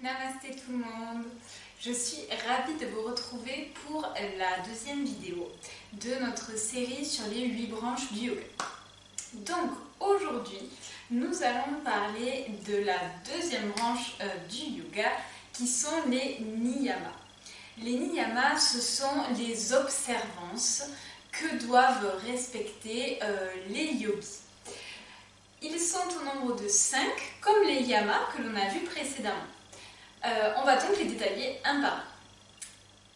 Namasté tout le monde, je suis ravie de vous retrouver pour la deuxième vidéo de notre série sur les 8 branches du yoga. Donc aujourd'hui, nous allons parler de la deuxième branche du yoga qui sont les niyamas. Les niyamas, ce sont les observances que doivent respecter les yogis. Ils sont au nombre de 5, comme les yamas que l'on a vus précédemment. On va donc les détailler un par un.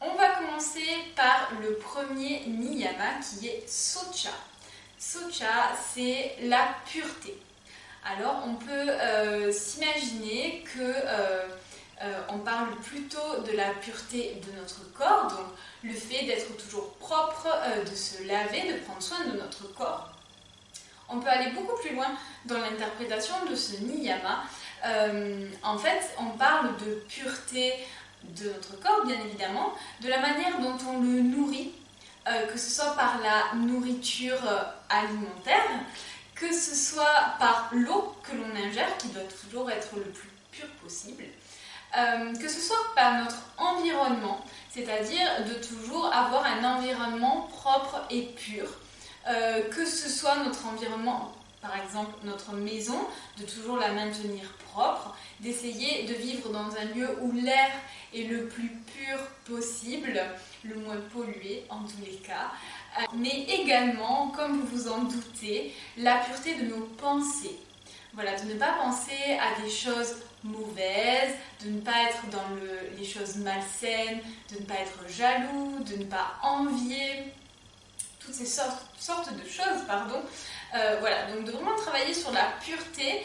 On va commencer par le premier niyama qui est Socha. Socha, c'est la pureté. Alors on peut s'imaginer que on parle plutôt de la pureté de notre corps, donc le fait d'être toujours propre, de se laver, de prendre soin de notre corps. On peut aller beaucoup plus loin dans l'interprétation de ce niyama. En fait, on parle de pureté de notre corps, bien évidemment, de la manière dont on le nourrit, que ce soit par la nourriture alimentaire, que ce soit par l'eau que l'on ingère, qui doit toujours être le plus pur possible, que ce soit par notre environnement, c'est-à-dire de toujours avoir un environnement propre et pur, que ce soit notre environnement, par exemple notre maison, de toujours la maintenir propre, d'essayer de vivre dans un lieu où l'air est le plus pur possible, le moins pollué en tous les cas, mais également, comme vous vous en doutez, la pureté de nos pensées. Voilà, de ne pas penser à des choses mauvaises, de ne pas être dans les choses malsaines, de ne pas être jaloux, de ne pas envier, toutes ces sortes de choses, voilà, donc de vraiment travailler sur la pureté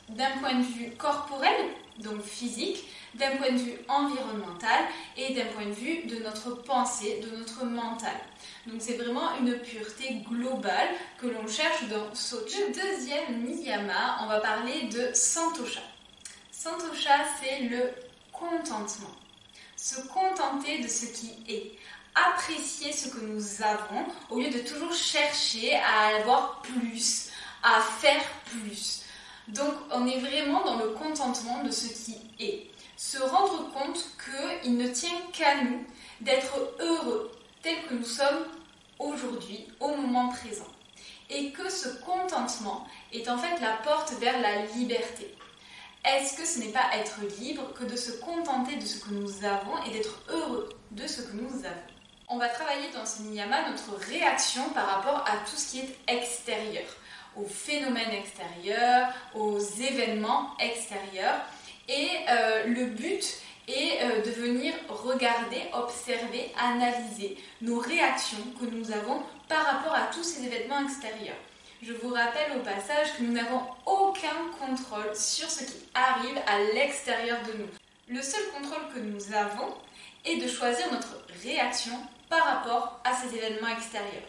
d'un point de vue corporel, donc physique, d'un point de vue environnemental et d'un point de vue de notre pensée, de notre mental. Donc c'est vraiment une pureté globale que l'on cherche dans Socha. Le deuxième niyama, on va parler de Santosha. Santosha, c'est le contentement. Se contenter de ce qui est. Apprécier ce que nous avons au lieu de toujours chercher à avoir plus, à faire plus. Donc on est vraiment dans le contentement de ce qui est. Se rendre compte qu'il ne tient qu'à nous d'être heureux tel que nous sommes aujourd'hui, au moment présent. Et que ce contentement est en fait la porte vers la liberté. Est-ce que ce n'est pas être libre que de se contenter de ce que nous avons et d'être heureux de ce que nous avons? On va travailler dans ce niyama notre réaction par rapport à tout ce qui est extérieur, aux phénomènes extérieurs, aux événements extérieurs. Et le but est de venir regarder, observer, analyser nos réactions que nous avons par rapport à tous ces événements extérieurs. Je vous rappelle au passage que nous n'avons aucun contrôle sur ce qui arrive à l'extérieur de nous. Le seul contrôle que nous avons est de choisir notre réaction par rapport à ces événements extérieurs.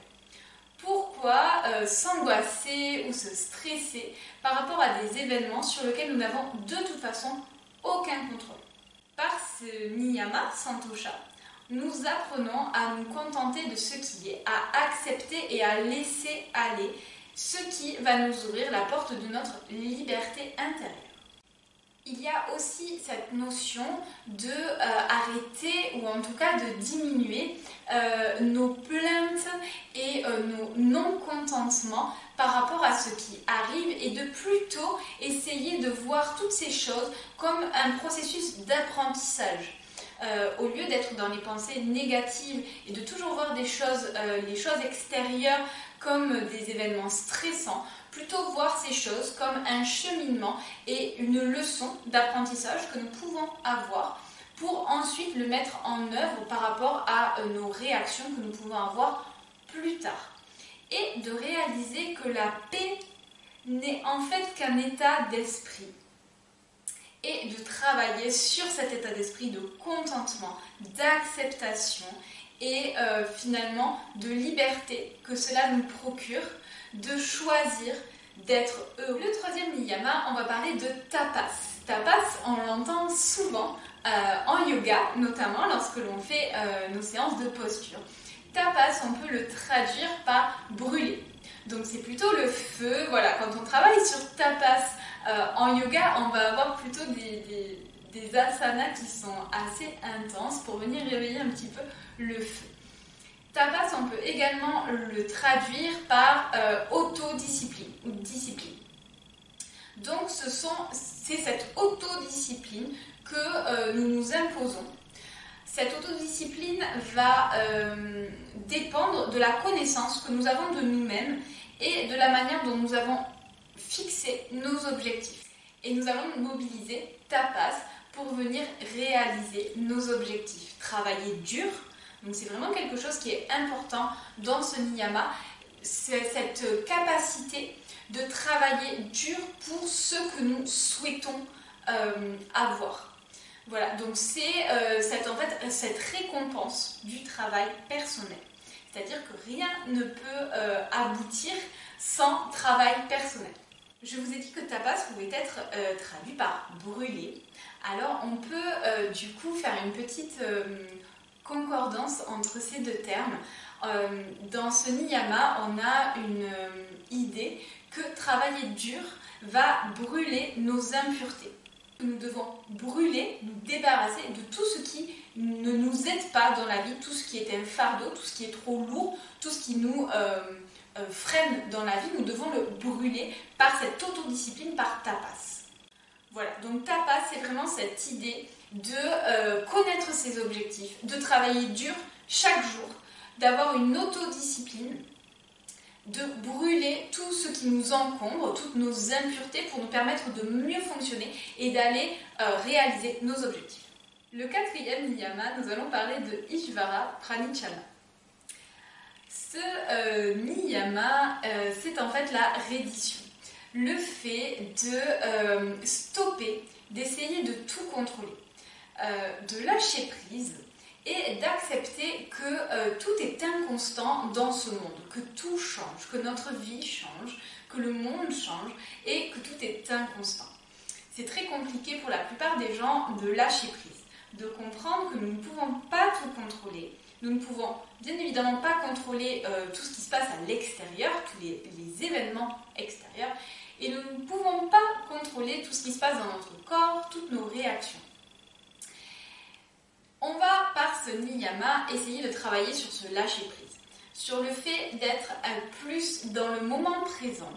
Pourquoi s'angoisser ou se stresser par rapport à des événements sur lesquels nous n'avons de toute façon aucun contrôle? Par ce niyama, Santosha, nous apprenons à nous contenter de ce qui est, à accepter et à laisser aller ce qui va nous ouvrir la porte de notre liberté intérieure. Il y a aussi cette notion de arrêter ou en tout cas de diminuer nos plaintes et nos non-contentements par rapport à ce qui arrive et de plutôt essayer de voir toutes ces choses comme un processus d'apprentissage. Au lieu d'être dans les pensées négatives et de toujours voir les choses extérieures comme des événements stressants, plutôt voir ces choses comme un cheminement et une leçon d'apprentissage que nous pouvons avoir pour ensuite le mettre en œuvre par rapport à nos réactions que nous pouvons avoir plus tard. Et de réaliser que la paix n'est en fait qu'un état d'esprit. Et de travailler sur cet état d'esprit de contentement, d'acceptation et finalement de liberté que cela nous procure, de choisir d'être heureux. Le troisième niyama, on va parler de tapas. Tapas, on l'entend souvent en yoga, notamment lorsque l'on fait nos séances de posture. Tapas, on peut le traduire par brûler. Donc c'est plutôt le feu. Voilà, quand on travaille sur tapas en yoga, on va avoir plutôt des des asanas qui sont assez intenses pour venir réveiller un petit peu le feu. Tapas, on peut également le traduire par autodiscipline ou discipline. Donc c'est cette autodiscipline que nous nous imposons. Cette autodiscipline va dépendre de la connaissance que nous avons de nous-mêmes et de la manière dont nous avons fixé nos objectifs. Et nous allons mobiliser Tapas pour venir réaliser nos objectifs. Travailler dur, donc c'est vraiment quelque chose qui est important dans ce niyama, c'est cette capacité de travailler dur pour ce que nous souhaitons avoir. Voilà, donc c'est cette récompense du travail personnel. C'est-à-dire que rien ne peut aboutir sans travail personnel. Je vous ai dit que tapas pouvait être traduit par brûler. Alors on peut du coup faire une petite concordance entre ces deux termes. Dans ce niyama, on a une idée que travailler dur va brûler nos impuretés. Nous devons brûler, nous débarrasser de tout ce qui ne nous aide pas dans la vie, tout ce qui est un fardeau, tout ce qui est trop lourd, tout ce qui nous freine dans la vie. Nous devons le brûler par cette autodiscipline, par tapas. Voilà, donc tapas, c'est vraiment cette idée de connaître ses objectifs, de travailler dur chaque jour, d'avoir une autodiscipline, de brûler tout ce qui nous encombre, toutes nos impuretés pour nous permettre de mieux fonctionner et d'aller réaliser nos objectifs. Le quatrième niyama, nous allons parler de Ishvara Pranidhana. Ce niyama, c'est en fait la reddition. Le fait de stopper, d'essayer de tout contrôler, de lâcher prise et d'accepter que tout est inconstant dans ce monde, que tout change, que notre vie change, que le monde change et que tout est inconstant. C'est très compliqué pour la plupart des gens de lâcher prise, de comprendre que nous ne pouvons pas tout contrôler. Nous ne pouvons bien évidemment pas contrôler tout ce qui se passe à l'extérieur, tous les événements extérieurs, et nous ne pouvons pas contrôler tout ce qui se passe dans notre corps, toutes nos réactions. On va, par ce niyama, essayer de travailler sur ce lâcher-prise, sur le fait d'être plus dans le moment présent,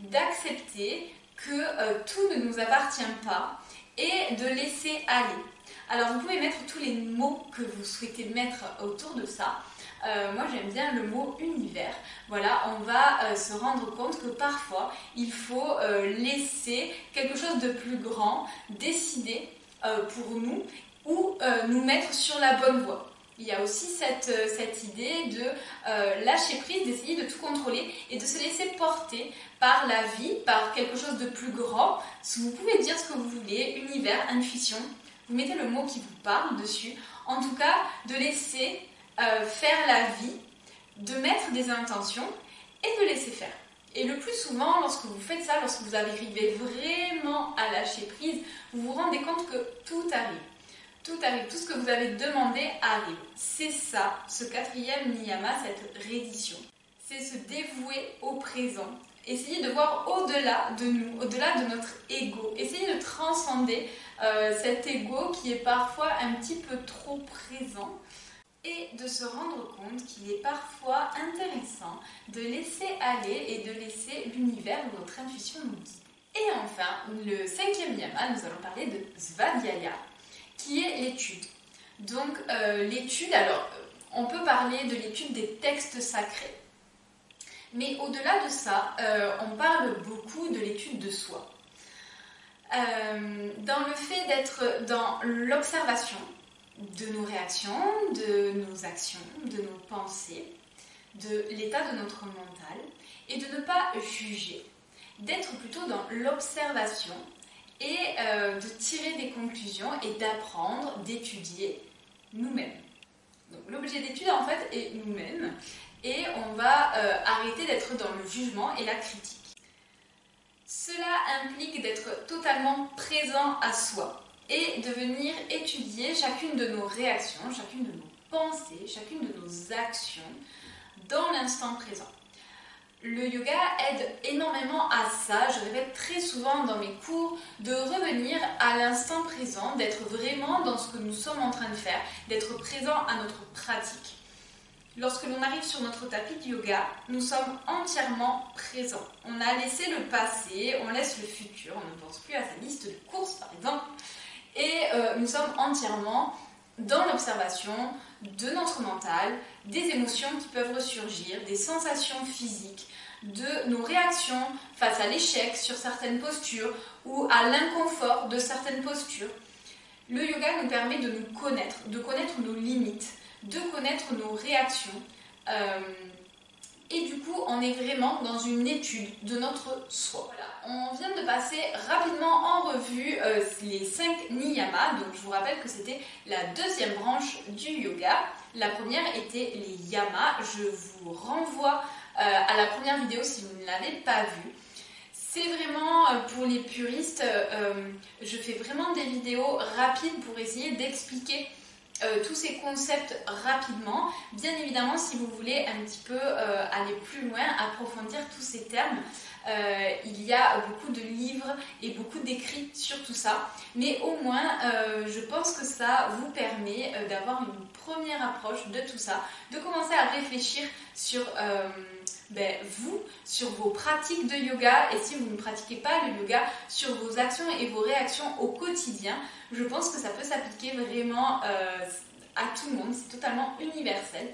d'accepter que tout ne nous appartient pas et de laisser aller. Alors vous pouvez mettre tous les mots que vous souhaitez mettre autour de ça. Moi j'aime bien le mot univers. Voilà, on va se rendre compte que parfois il faut laisser quelque chose de plus grand décider pour nous ou nous mettre sur la bonne voie. Il y a aussi cette idée de lâcher prise, d'essayer de tout contrôler et de se laisser porter par la vie, par quelque chose de plus grand. Vous pouvez dire ce que vous voulez, univers, intuition, vous mettez le mot qui vous parle dessus. En tout cas, de laisser faire la vie, de mettre des intentions et de laisser faire. Et le plus souvent, lorsque vous faites ça, lorsque vous arrivez vraiment à lâcher prise, vous vous rendez compte que tout arrive. Tout arrive, tout ce que vous avez demandé arrive. C'est ça, ce quatrième niyama, cette reddition. C'est se dévouer au présent. Essayez de voir au-delà de nous, au-delà de notre ego. Essayez de transcender cet ego qui est parfois un petit peu trop présent et de se rendre compte qu'il est parfois intéressant de laisser aller et de laisser l'univers ou notre intuition nous guider. Et enfin, le cinquième niyama, nous allons parler de Svadhyaya, qui est l'étude. Donc l'étude, alors on peut parler de l'étude des textes sacrés, mais au-delà de ça, on parle beaucoup de l'étude de soi. Dans le fait d'être dans l'observation de nos réactions, de nos actions, de nos pensées, de l'état de notre mental, et de ne pas juger, d'être plutôt dans l'observation et de tirer des conclusions et d'apprendre, d'étudier nous-mêmes. Donc l'objet d'étude en fait est nous-mêmes et on va arrêter d'être dans le jugement et la critique. Cela implique d'être totalement présent à soi et de venir étudier chacune de nos réactions, chacune de nos pensées, chacune de nos actions dans l'instant présent. Le yoga aide énormément à ça, je répète très souvent dans mes cours, de revenir à l'instant présent, d'être vraiment dans ce que nous sommes en train de faire, d'être présent à notre pratique. Lorsque l'on arrive sur notre tapis de yoga, nous sommes entièrement présents. On a laissé le passé, on laisse le futur, on ne pense plus à sa liste de courses par exemple, et nous sommes entièrement dans l'observation de notre mental, des émotions qui peuvent ressurgir, des sensations physiques, de nos réactions face à l'échec sur certaines postures ou à l'inconfort de certaines postures. Le yoga nous permet de nous connaître, de connaître nos limites, de connaître nos réactions. Et du coup, on est vraiment dans une étude de notre soi. Voilà. On vient de passer rapidement en revue les 5 niyamas. Donc, je vous rappelle que c'était la deuxième branche du yoga. La première était les yamas. Je vous renvoie à la première vidéo si vous ne l'avez pas vue. C'est vraiment pour les puristes, je fais vraiment des vidéos rapides pour essayer d'expliquer tous ces concepts rapidement. Bien évidemment, si vous voulez un petit peu aller plus loin, approfondir tous ces termes, il y a beaucoup de livres et beaucoup d'écrits sur tout ça. Mais au moins, je pense que ça vous permet d'avoir une première approche de tout ça, de commencer à réfléchir sur vous, sur vos pratiques de yoga, et si vous ne pratiquez pas le yoga, sur vos actions et vos réactions au quotidien. Je pense que ça peut s'appliquer vraiment à tout le monde, c'est totalement universel.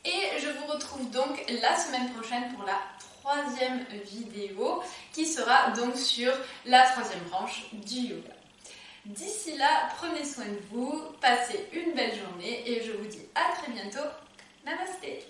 Et je vous retrouve donc la semaine prochaine pour la 3e vidéo, qui sera donc sur la 3e branche du yoga. D'ici là, prenez soin de vous, passez une belle journée, et je vous dis à très bientôt. Namasté!